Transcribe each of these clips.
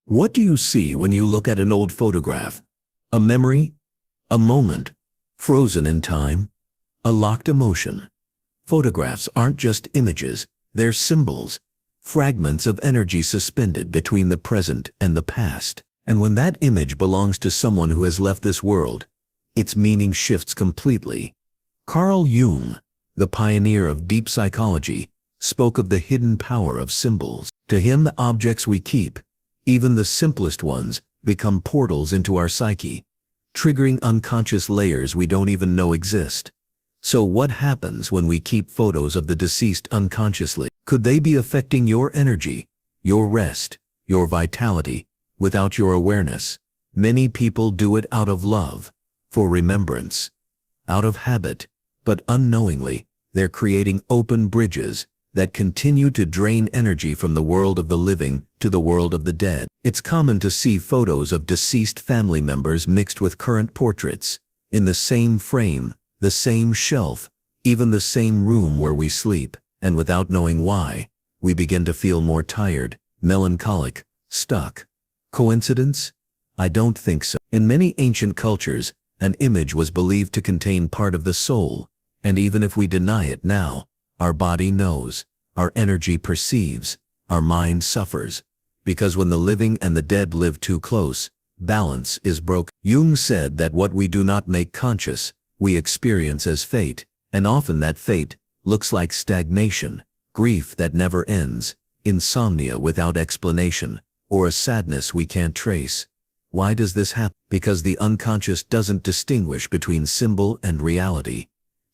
What do you see when you look at an old photograph? A memory? A moment? Frozen in time? A locked emotion? Photographs aren't just images, they're symbols. Fragments of energy suspended between the present and the past. And when that image belongs to someone who has left this world, its meaning shifts completely. Carl Jung, the pioneer of deep psychology, spoke of the hidden power of symbols. To him, the objects we keep, even the simplest ones, become portals into our psyche, triggering unconscious layers we don't even know exist. So what happens when we keep photos of the deceased unconsciously? Could they be affecting your energy, your rest, your vitality, without your awareness? Many people do it out of love, for remembrance, out of habit, but unknowingly, they're creating open bridges that continue to drain energy from the world of the living to the world of the dead. It's common to see photos of deceased family members mixed with current portraits, in the same frame, the same shelf, even the same room where we sleep, and without knowing why, we begin to feel more tired, melancholic, stuck. Coincidence? I don't think so. In many ancient cultures, an image was believed to contain part of the soul, and even if we deny it now, our body knows, our energy perceives, our mind suffers, because when the living and the dead live too close, balance is broken. Jung said that what we do not make conscious, we experience as fate, and often that fate looks like stagnation, grief that never ends, insomnia without explanation, or a sadness we can't trace. Why does this happen? Because the unconscious doesn't distinguish between symbol and reality.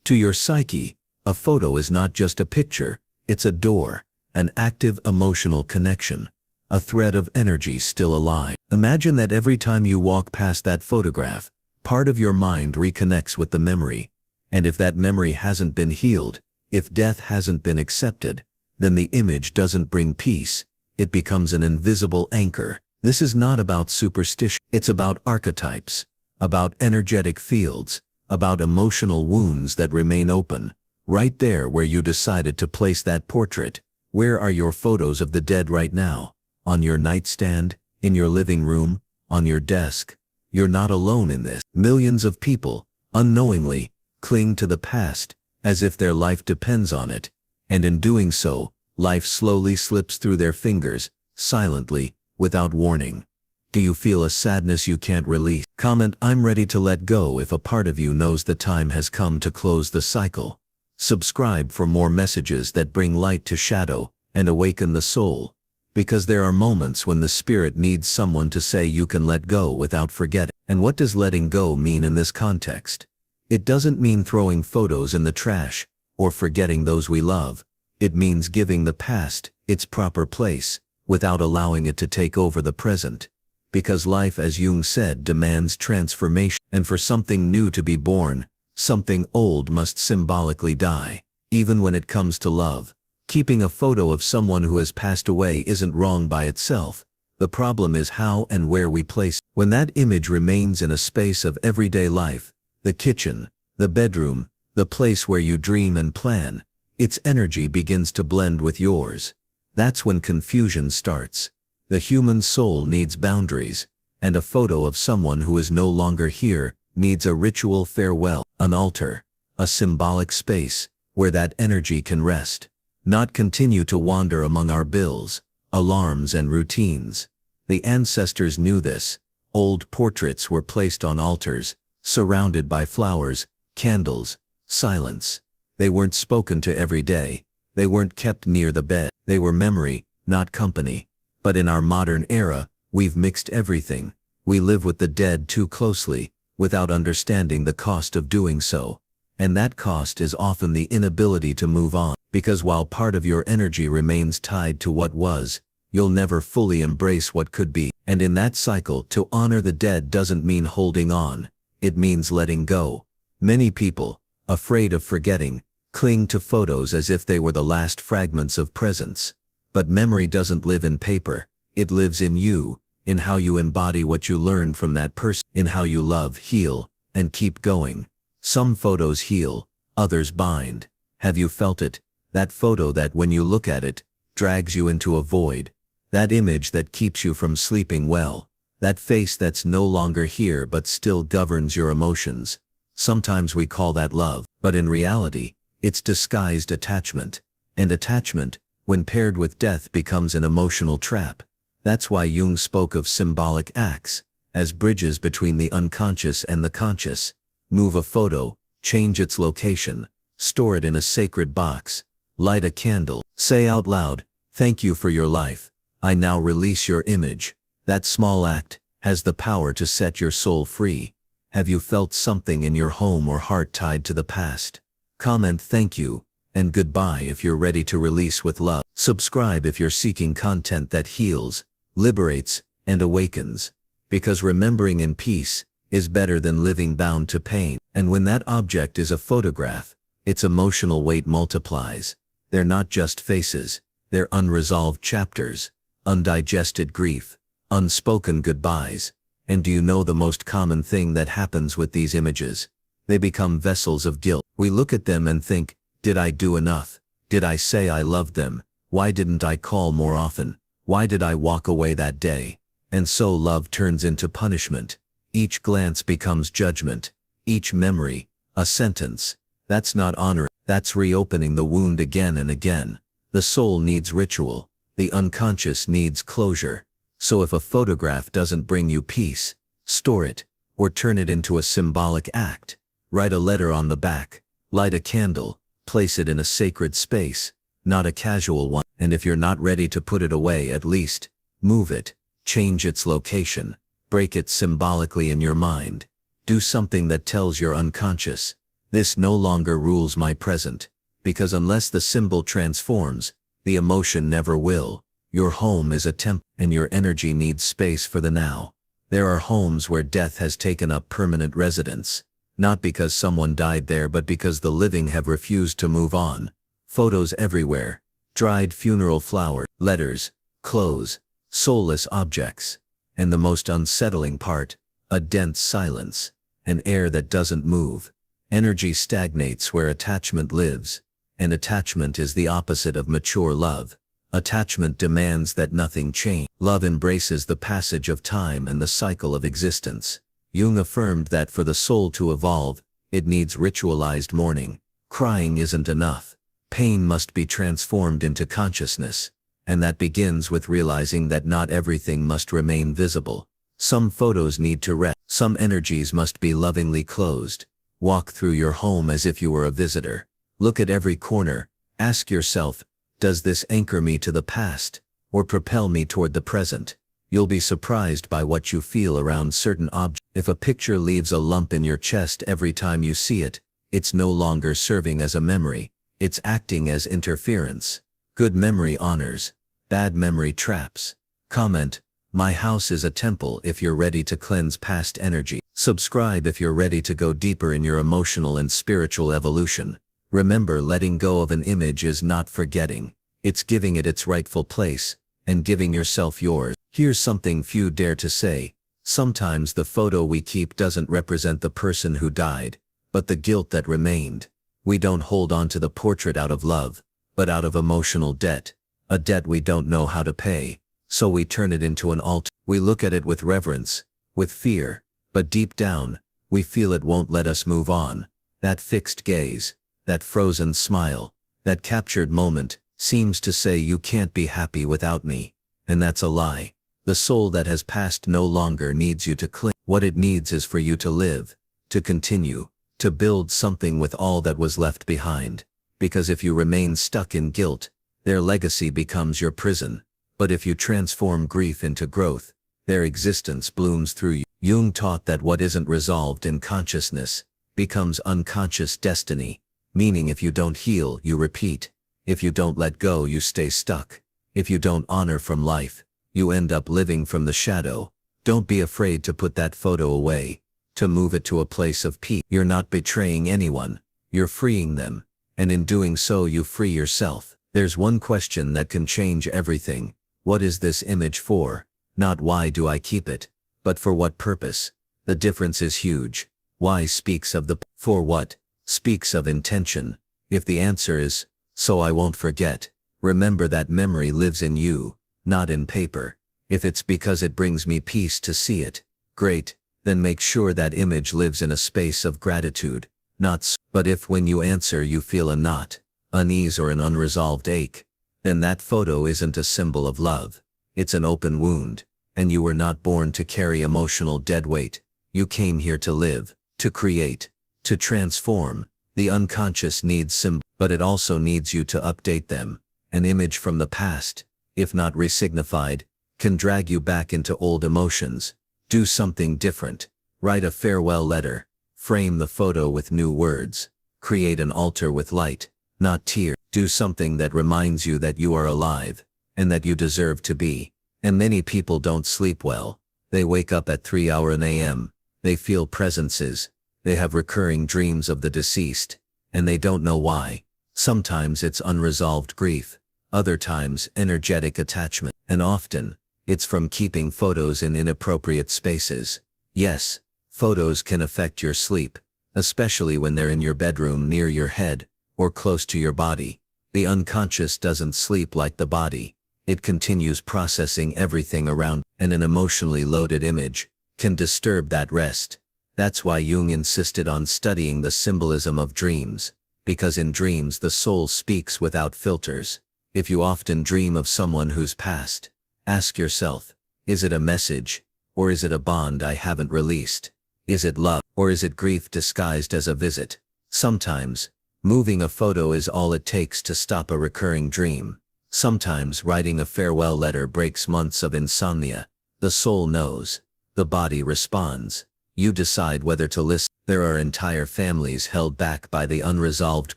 To your psyche, a photo is not just a picture, it's a door, an active emotional connection, a thread of energy still alive. Imagine that every time you walk past that photograph, part of your mind reconnects with the memory. And if that memory hasn't been healed, if death hasn't been accepted, then the image doesn't bring peace. It becomes an invisible anchor. This is not about superstition. It's about archetypes, about energetic fields, about emotional wounds that remain open. Right there where you decided to place that portrait, where are your photos of the dead right now? On your nightstand, in your living room, on your desk? You're not alone in this. Millions of people, unknowingly, cling to the past, as if their life depends on it, and in doing so, life slowly slips through their fingers, silently, without warning. Do you feel a sadness you can't release? Comment, I'm ready to let go if a part of you knows the time has come to close the cycle. Subscribe for more messages that bring light to shadow and awaken the soul. Because there are moments when the spirit needs someone to say you can let go without forgetting. And what does letting go mean in this context? It doesn't mean throwing photos in the trash or forgetting those we love. It means giving the past its proper place without allowing it to take over the present. Because life, as Jung said, demands transformation, and for something new to be born, something old must symbolically die. Even when it comes to love, keeping a photo of someone who has passed away isn't wrong by itself. The problem is how and where we place it. When that image remains in a space of everyday life, the kitchen, the bedroom, the place where you dream and plan, its energy begins to blend with yours. That's when confusion starts. The human soul needs boundaries, and a photo of someone who is no longer here needs a ritual farewell, an altar, a symbolic space where that energy can rest, not continue to wander among our bills, alarms and routines. The ancestors knew this. Old portraits were placed on altars, surrounded by flowers, candles, silence. They weren't spoken to every day. They weren't kept near the bed. They were memory, not company. But in our modern era, we've mixed everything. We live with the dead too closely, without understanding the cost of doing so. And that cost is often the inability to move on. Because while part of your energy remains tied to what was, you'll never fully embrace what could be. And in that cycle, to honor the dead doesn't mean holding on. It means letting go. Many people, afraid of forgetting, cling to photos as if they were the last fragments of presence. But memory doesn't live in paper. It lives in you, in how you embody what you learned from that person, in how you love, heal, and keep going. Some photos heal, others bind. Have you felt it? That photo that when you look at it, drags you into a void. That image that keeps you from sleeping well. That face that's no longer here but still governs your emotions. Sometimes we call that love, but in reality, it's disguised attachment. And attachment, when paired with death, becomes an emotional trap. That's why Jung spoke of symbolic acts as bridges between the unconscious and the conscious. Move a photo, change its location, store it in a sacred box, light a candle, say out loud, "Thank you for your life. I now release your image." That small act has the power to set your soul free. Have you felt something in your home or heart tied to the past? Comment "thank you" and "goodbye" if you're ready to release with love. Subscribe if you're seeking content that heals, liberates, and awakens. Because remembering in peace is better than living bound to pain. And when that object is a photograph, its emotional weight multiplies. They're not just faces, they're unresolved chapters, undigested grief, unspoken goodbyes. And do you know the most common thing that happens with these images? They become vessels of guilt. We look at them and think, did I do enough? Did I say I loved them? Why didn't I call more often? Why did I walk away that day? And so love turns into punishment. Each glance becomes judgment. Each memory, a sentence. That's not honor, that's reopening the wound again and again. The soul needs ritual. The unconscious needs closure. So if a photograph doesn't bring you peace, store it, or turn it into a symbolic act. Write a letter on the back, light a candle, place it in a sacred space, not a casual one. And if you're not ready to put it away, at least move it, change its location, break it symbolically in your mind. Do something that tells your unconscious, this no longer rules my present. Because unless the symbol transforms, the emotion never will. Your home is a temple, and your energy needs space for the now. There are homes where death has taken up permanent residence, not because someone died there but because the living have refused to move on. Photos everywhere, dried funeral flowers, letters, clothes, soulless objects. And the most unsettling part, a dense silence, an air that doesn't move. Energy stagnates where attachment lives, and attachment is the opposite of mature love. Attachment demands that nothing change. Love embraces the passage of time and the cycle of existence. Jung affirmed that for the soul to evolve, it needs ritualized mourning. Crying isn't enough. Pain must be transformed into consciousness. And that begins with realizing that not everything must remain visible. Some photos need to rest. Some energies must be lovingly closed. Walk through your home as if you were a visitor. Look at every corner. Ask yourself, does this anchor me to the past, or propel me toward the present? You'll be surprised by what you feel around certain objects. If a picture leaves a lump in your chest every time you see it, it's no longer serving as a memory. It's acting as interference. Good memory honors. Bad memory traps. Comment, "My house is a temple" if you're ready to cleanse past energy. Subscribe if you're ready to go deeper in your emotional and spiritual evolution. Remember, letting go of an image is not forgetting. It's giving it its rightful place, and giving yourself yours. Here's something few dare to say. Sometimes the photo we keep doesn't represent the person who died, but the guilt that remained. We don't hold on to the portrait out of love, but out of emotional debt. A debt we don't know how to pay, so we turn it into an altar. We look at it with reverence, with fear, but deep down, we feel it won't let us move on. That fixed gaze, that frozen smile, that captured moment, seems to say you can't be happy without me. And that's a lie. The soul that has passed no longer needs you to cling. What it needs is for you to live, to continue, to build something with all that was left behind. Because if you remain stuck in guilt, their legacy becomes your prison. But if you transform grief into growth, their existence blooms through you. Jung taught that what isn't resolved in consciousness becomes unconscious destiny. Meaning if you don't heal, you repeat. If you don't let go, you stay stuck. If you don't honor from life, you end up living from the shadow. Don't be afraid to put that photo away, to move it to a place of peace. You're not betraying anyone, you're freeing them. And in doing so, you free yourself. There's one question that can change everything. What is this image for? Not why do I keep it, but for what purpose? The difference is huge. Why speaks of the for what speaks of intention. If the answer is, so I won't forget, remember that memory lives in you, not in paper. If it's because it brings me peace to see it, great, then make sure that image lives in a space of gratitude, but if when you answer you feel a knot, unease or an unresolved ache, then that photo isn't a symbol of love. It's an open wound, and you were not born to carry emotional deadweight. You came here to live, to create, to transform. The unconscious needs but it also needs you to update them. An image from the past, if not resignified, can drag you back into old emotions. Do something different. Write a farewell letter. Frame the photo with new words. Create an altar with light, not tears. Do something that reminds you that you are alive, and that you deserve to be. And many people don't sleep well. They wake up at 3 a.m. They feel presences. They have recurring dreams of the deceased, and they don't know why. Sometimes it's unresolved grief, other times energetic attachment, and often, it's from keeping photos in inappropriate spaces. Yes, photos can affect your sleep, especially when they're in your bedroom near your head, or close to your body. The unconscious doesn't sleep like the body. It continues processing everything around, and an emotionally loaded image can disturb that rest. That's why Jung insisted on studying the symbolism of dreams, because in dreams the soul speaks without filters. If you often dream of someone who's passed, ask yourself, is it a message, or is it a bond I haven't released? Is it love, or is it grief disguised as a visit? Sometimes, moving a photo is all it takes to stop a recurring dream. Sometimes writing a farewell letter breaks months of insomnia. The soul knows. The body responds. You decide whether to listen. There are entire families held back by the unresolved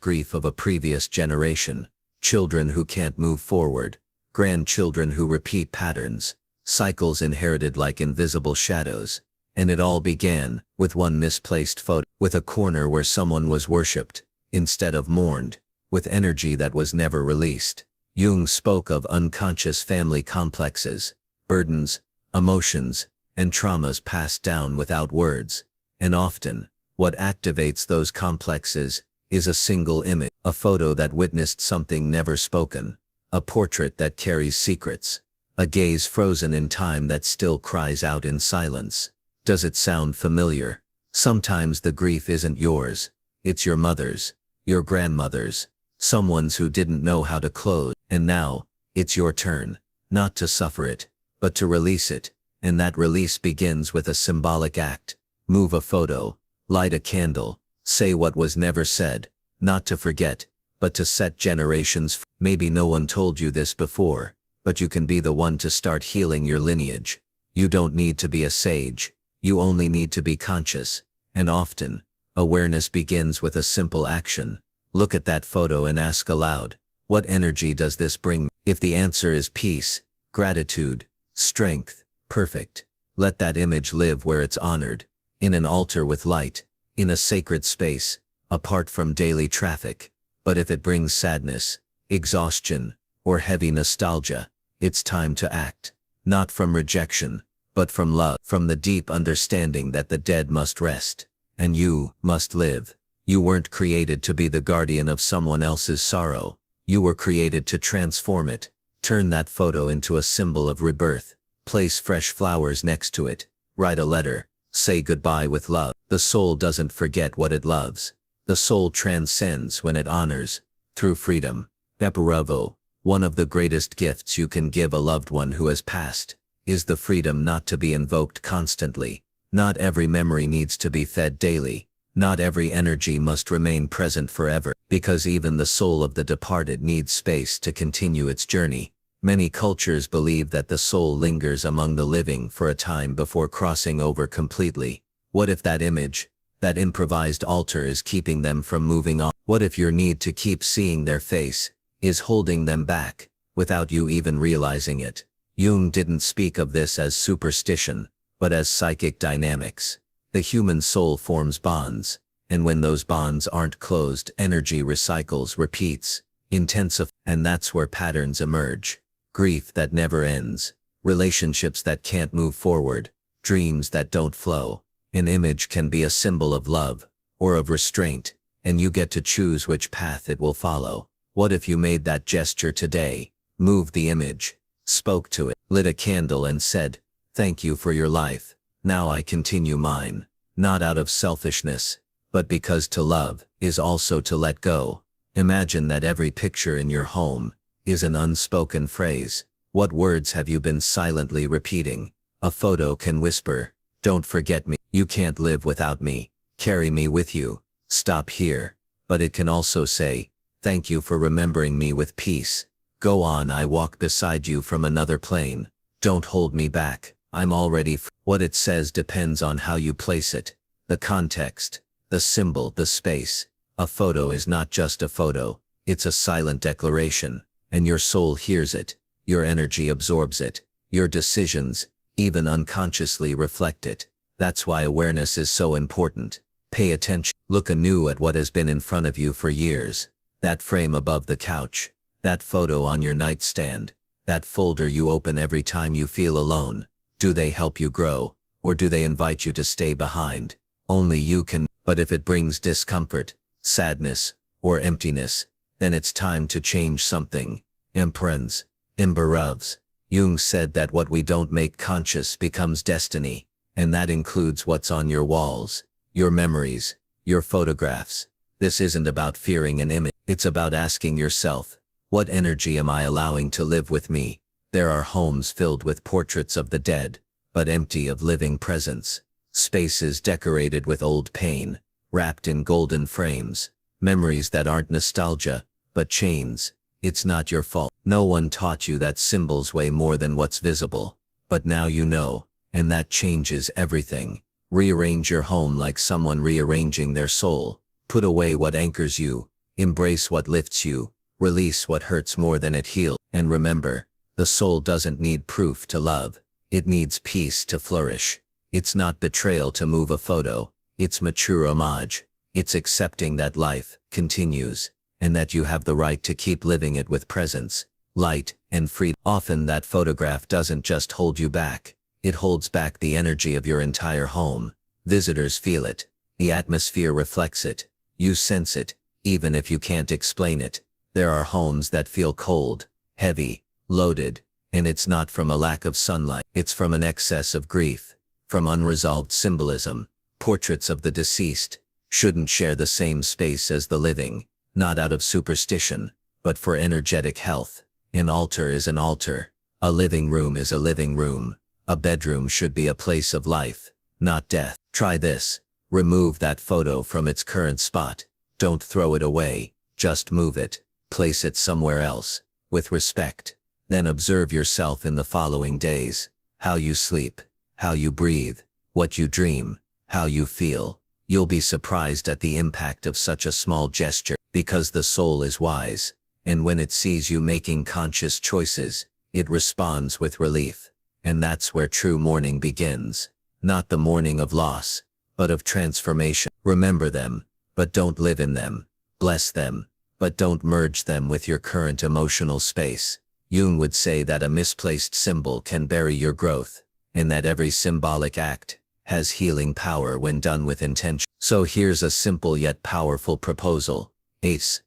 grief of a previous generation. Children who can't move forward. Grandchildren who repeat patterns. Cycles inherited like invisible shadows. And it all began with one misplaced photo, with a corner where someone was worshipped, instead of mourned, with energy that was never released. Jung spoke of unconscious family complexes, burdens, emotions, and traumas passed down without words. And often, what activates those complexes is a single image, a photo that witnessed something never spoken, a portrait that carries secrets, a gaze frozen in time that still cries out in silence. Does it sound familiar? Sometimes the grief isn't yours, it's your mother's, your grandmother's, someone's who didn't know how to close, and now, it's your turn, not to suffer it, but to release it. And that release begins with a symbolic act. Move a photo, light a candle, say what was never said, not to forget, but to set generations free. Maybe no one told you this before, but you can be the one to start healing your lineage. You don't need to be a sage, you only need to be conscious. And often, awareness begins with a simple action. Look at that photo and ask aloud, what energy does this bring? If the answer is peace, gratitude, strength, perfect. Let that image live where it's honored, in an altar with light, in a sacred space, apart from daily traffic. But if it brings sadness, exhaustion, or heavy nostalgia, it's time to act, not from rejection, but from love, from the deep understanding that the dead must rest, and you must live. You weren't created to be the guardian of someone else's sorrow. You were created to transform it. Turn that photo into a symbol of rebirth. Place fresh flowers next to it. Write a letter. Say goodbye with love. The soul doesn't forget what it loves. The soul transcends when it honors. Through freedom. Beparavo, one of the greatest gifts you can give a loved one who has passed, is the freedom not to be invoked constantly. Not every memory needs to be fed daily. Not every energy must remain present forever, because even the soul of the departed needs space to continue its journey. Many cultures believe that the soul lingers among the living for a time before crossing over completely. What if that image, that improvised altar is keeping them from moving on? What if your need to keep seeing their face is holding them back, without you even realizing it? Jung didn't speak of this as superstition, but as psychic dynamics. The human soul forms bonds, and when those bonds aren't closed, energy recycles, repeats, intensifies, and that's where patterns emerge. Grief that never ends, relationships that can't move forward, dreams that don't flow. An image can be a symbol of love, or of restraint, and you get to choose which path it will follow. What if you made that gesture today? Move the image, spoke to it, lit a candle and said, "Thank you for your life. Now I continue mine." Not out of selfishness, but because to love is also to let go. Imagine that every picture in your home is an unspoken phrase. What words have you been silently repeating? A photo can whisper, "Don't forget me. You can't live without me. Carry me with you. Stop here." But it can also say, "Thank you for remembering me with peace. Go on, I walk beside you from another plane. Don't hold me back. I'm already free." What it says depends on how you place it. The context, the symbol, the space. A photo is not just a photo, it's a silent declaration, and your soul hears it, your energy absorbs it, your decisions, even unconsciously, reflect it. That's why awareness is so important. Pay attention. Look anew at what has been in front of you for years. That frame above the couch, that photo on your nightstand, that folder you open every time you feel alone. Do they help you grow, or do they invite you to stay behind? Only you can. But if it brings discomfort, sadness, or emptiness, then it's time to change something. Impermanence, impermanence. Jung said that what we don't make conscious becomes destiny, and that includes what's on your walls, your memories, your photographs. This isn't about fearing an image, it's about asking yourself, what energy am I allowing to live with me? There are homes filled with portraits of the dead, but empty of living presence. Spaces decorated with old pain, wrapped in golden frames. Memories that aren't nostalgia, but chains. It's not your fault. No one taught you that symbols weigh more than what's visible. But now you know, and that changes everything. Rearrange your home like someone rearranging their soul. Put away what anchors you. Embrace what lifts you. Release what hurts more than it heals. And remember, the soul doesn't need proof to love. It needs peace to flourish. It's not betrayal to move a photo. It's mature homage. It's accepting that life continues, and that you have the right to keep living it with presence, light, and freedom. Often that photograph doesn't just hold you back. It holds back the energy of your entire home. Visitors feel it. The atmosphere reflects it. You sense it, even if you can't explain it. There are homes that feel cold, heavy, loaded, and it's not from a lack of sunlight. It's from an excess of grief, from unresolved symbolism. Portraits of the deceased shouldn't share the same space as the living, not out of superstition, but for energetic health. An altar is an altar. A living room is a living room. A bedroom should be a place of life, not death. Try this. Remove that photo from its current spot. Don't throw it away, just move it. Place it somewhere else, with respect. Then observe yourself in the following days. How you sleep, how you breathe, what you dream, how you feel. You'll be surprised at the impact of such a small gesture, because the soul is wise, and when it sees you making conscious choices, it responds with relief. And that's where true mourning begins. Not the mourning of loss, but of transformation. Remember them, but don't live in them. Bless them, but don't merge them with your current emotional space. Jung would say that a misplaced symbol can bury your growth, and that every symbolic act has healing power when done with intention. So here's a simple yet powerful proposal. Ace.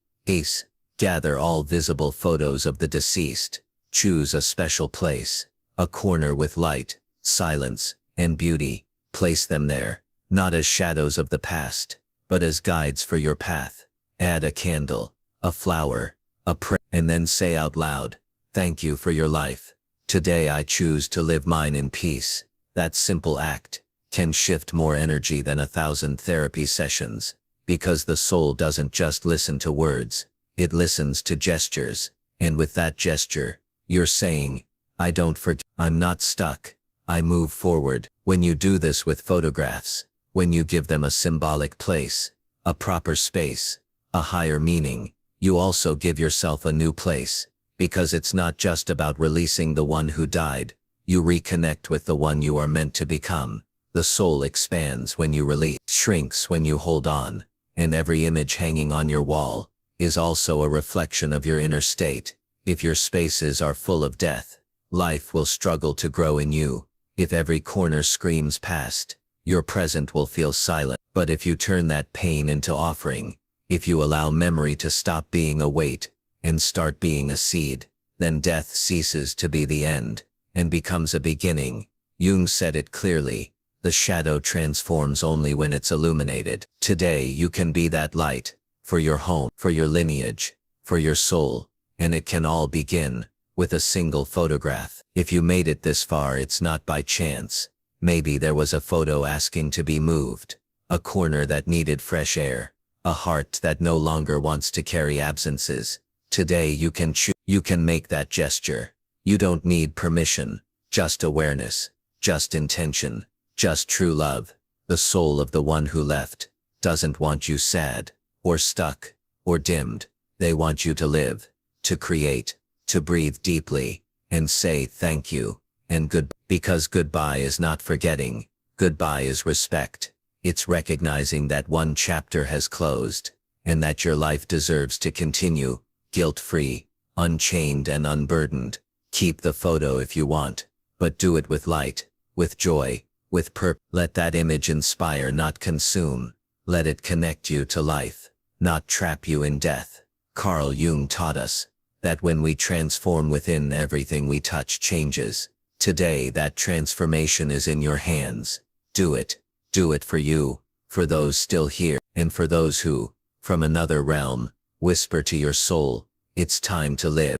Gather all visible photos of the deceased. Choose a special place, a corner with light, silence, and beauty. Place them there, not as shadows of the past, but as guides for your path. Add a candle, a flower, a prayer, and then say out loud, "Thank you for your life. Today I choose to live mine in peace." That simple act can shift more energy than 1,000 therapy sessions, because the soul doesn't just listen to words, it listens to gestures, and with that gesture, you're saying, "I don't forget, I'm not stuck, I move forward." When you do this with photographs, when you give them a symbolic place, a proper space, a higher meaning, you also give yourself a new place, because it's not just about releasing the one who died, you reconnect with the one you are meant to become. The soul expands when you release, shrinks when you hold on, and every image hanging on your wall is also a reflection of your inner state. If your spaces are full of death, life will struggle to grow in you. If every corner screams past, your present will feel silent. But if you turn that pain into offering, if you allow memory to stop being a weight and start being a seed, then death ceases to be the end and becomes a beginning. Jung said it clearly, the shadow transforms only when it's illuminated. Today you can be that light, for your home, for your lineage, for your soul, and it can all begin with a single photograph. If you made it this far, it's not by chance. Maybe there was a photo asking to be moved, a corner that needed fresh air, a heart that no longer wants to carry absences. Today you can choose. You can make that gesture. You don't need permission, just awareness, just intention, just true love. The soul of the one who left doesn't want you sad, or stuck, or dimmed. They want you to live, to create, to breathe deeply, and say thank you, and good. Because goodbye is not forgetting, goodbye is respect. It's recognizing that one chapter has closed, and that your life deserves to continue, guilt-free, unchained and unburdened. Keep the photo if you want, but do it with light, with joy, with purpose. Let that image inspire, not consume. Let it connect you to life, not trap you in death. Carl Jung taught us that when we transform within, everything we touch changes. Today that transformation is in your hands. Do it. Do it for you, for those still here, and for those who, from another realm, whisper to your soul, it's time to live.